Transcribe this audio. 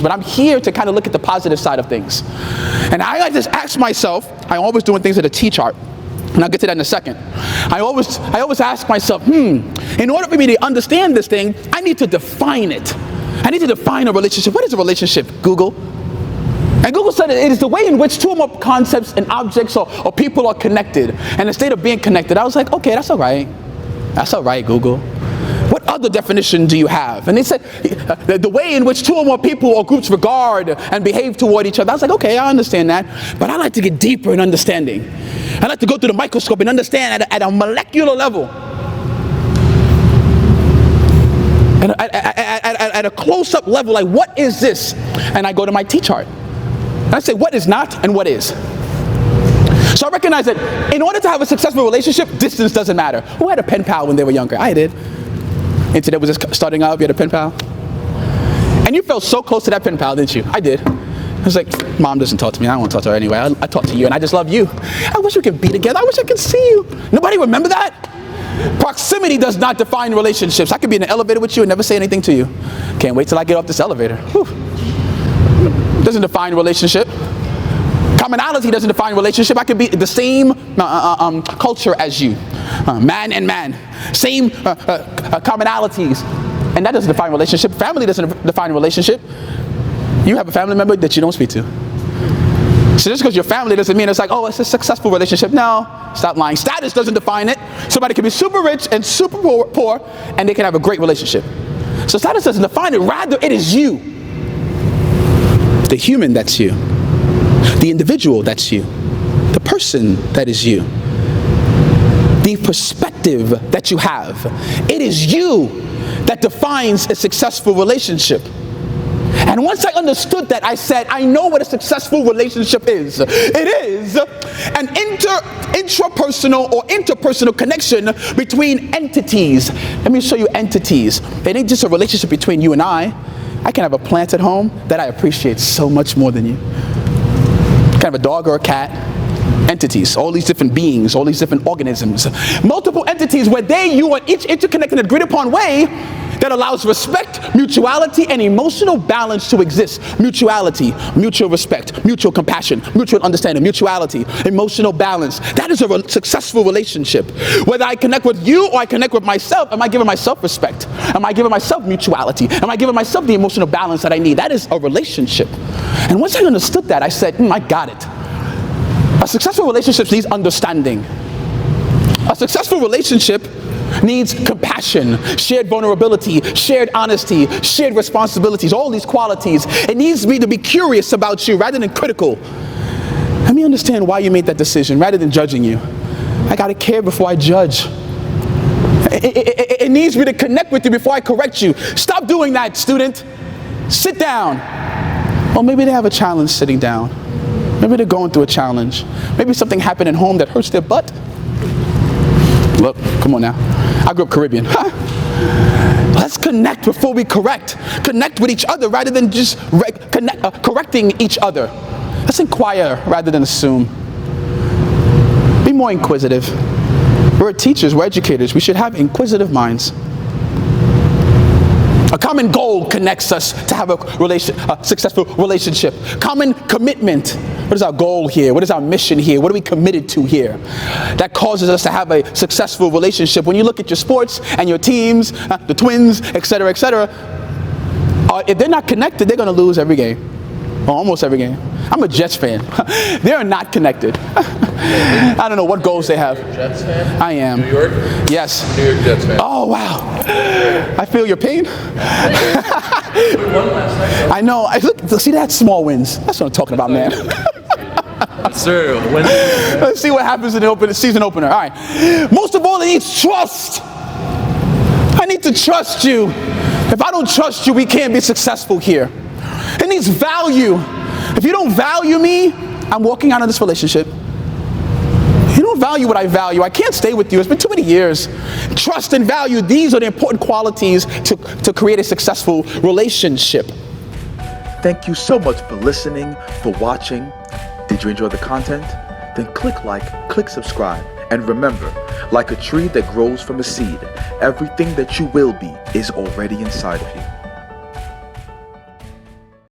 but I'm here to kind of look at the positive side of things. And I just ask myself, I'm always doing things at a T-chart, and I'll get to that in a second. I always ask myself, in order for me to understand this thing, I need to define it. I need to define a relationship. What is a relationship, Google? And Google said it is the way in which two or more concepts and objects or people are connected. And in the state of being connected, I was like, okay, that's all right. That's all right, Google. What other definition do you have? And they said the way in which two or more people or groups regard and behave toward each other. I was like, okay, I understand that. But I like to get deeper in understanding. I like to go through the microscope and understand at a molecular level. And at a close-up level, like, what is this? And I go to my T-chart. And I say, what is not and what is? So I recognize that in order to have a successful relationship, distance doesn't matter. Who had a pen pal when they were younger? I did. Internet was just starting out, you had a pen pal. And you felt so close to that pen pal, didn't you? I did. I was like, Mom doesn't talk to me, I don't want to talk to her anyway. I talk to you and I just love you. I wish we could be together, I wish I could see you. Nobody remember that? Proximity does not define relationships. I could be in an elevator with you and never say anything to you. Can't wait till I get off this elevator. Whew. Doesn't define relationship. Commonality doesn't define relationship. I could be the same culture as you, man and man, same commonalities, and that doesn't define relationship. Family doesn't define relationship. You have a family member that you don't speak to. So just because your family doesn't mean it's like, oh, it's a successful relationship. No, stop lying. Status doesn't define it. Somebody can be super rich and super poor, and they can have a great relationship. So status doesn't define it. Rather, it is you, the human that's you. The individual that's you, the person that is you, the perspective that you have. It is you that defines a successful relationship. And once I understood that, I said, I know what a successful relationship is. It is an intrapersonal or interpersonal connection between entities. Let me show you entities. It ain't just a relationship between you and I. I can have a plant at home that I appreciate so much more than you. Kind of a dog or a cat, entities, all these different beings, all these different organisms, multiple entities where you are each interconnected in an agreed upon way that allows respect, mutuality, and emotional balance to exist. Mutuality, mutual respect, mutual compassion, mutual understanding, mutuality, emotional balance. That is a successful relationship. Whether I connect with you or I connect with myself, am I giving myself respect? Am I giving myself mutuality? Am I giving myself the emotional balance that I need? That is a relationship. And once I understood that, I said, I got it. A successful relationship needs understanding. A successful relationship needs compassion, shared vulnerability, shared honesty, shared responsibilities, all these qualities. It needs me to be curious about you rather than critical. Let me understand why you made that decision rather than judging you. I gotta care before I judge. It needs me to connect with you before I correct you. Stop doing that, student. Sit down. Or maybe they have a challenge sitting down. Maybe they're going through a challenge. Maybe something happened at home that hurts their butt. Look, come on now. I grew up Caribbean. Let's connect before we correct. Connect with each other rather than just correcting each other. Let's inquire rather than assume. Be more inquisitive. We're teachers, we're educators. We should have inquisitive minds. A common goal connects us to have a successful relationship. Common commitment. What is our goal here? What is our mission here? What are we committed to here? That causes us to have a successful relationship. When you look at your sports and your teams, the Twins, etc., if they're not connected, they're going to lose every game. Or almost every game. I'm a Jets fan. They are not connected. I don't know what goals they have. Jets fan? I am. New York? Yes. New York Jets fan. Oh, wow. I feel your pain. We won last night. I know. Look, see, that's small wins. That's what I'm talking about, man. Sir, when Let's see what happens in the season opener. All right. Most of all, it needs trust. I need to trust you. If I don't trust you, we can't be successful here. It needs value. If you don't value me, I'm walking out of this relationship. If you don't value what I value, I can't stay with you. It's been too many years. Trust and value, these are the important qualities to create a successful relationship. Thank you so much for listening, for watching. Did you enjoy the content? Then click like, click subscribe. And remember, like a tree that grows from a seed, everything that you will be is already inside of you.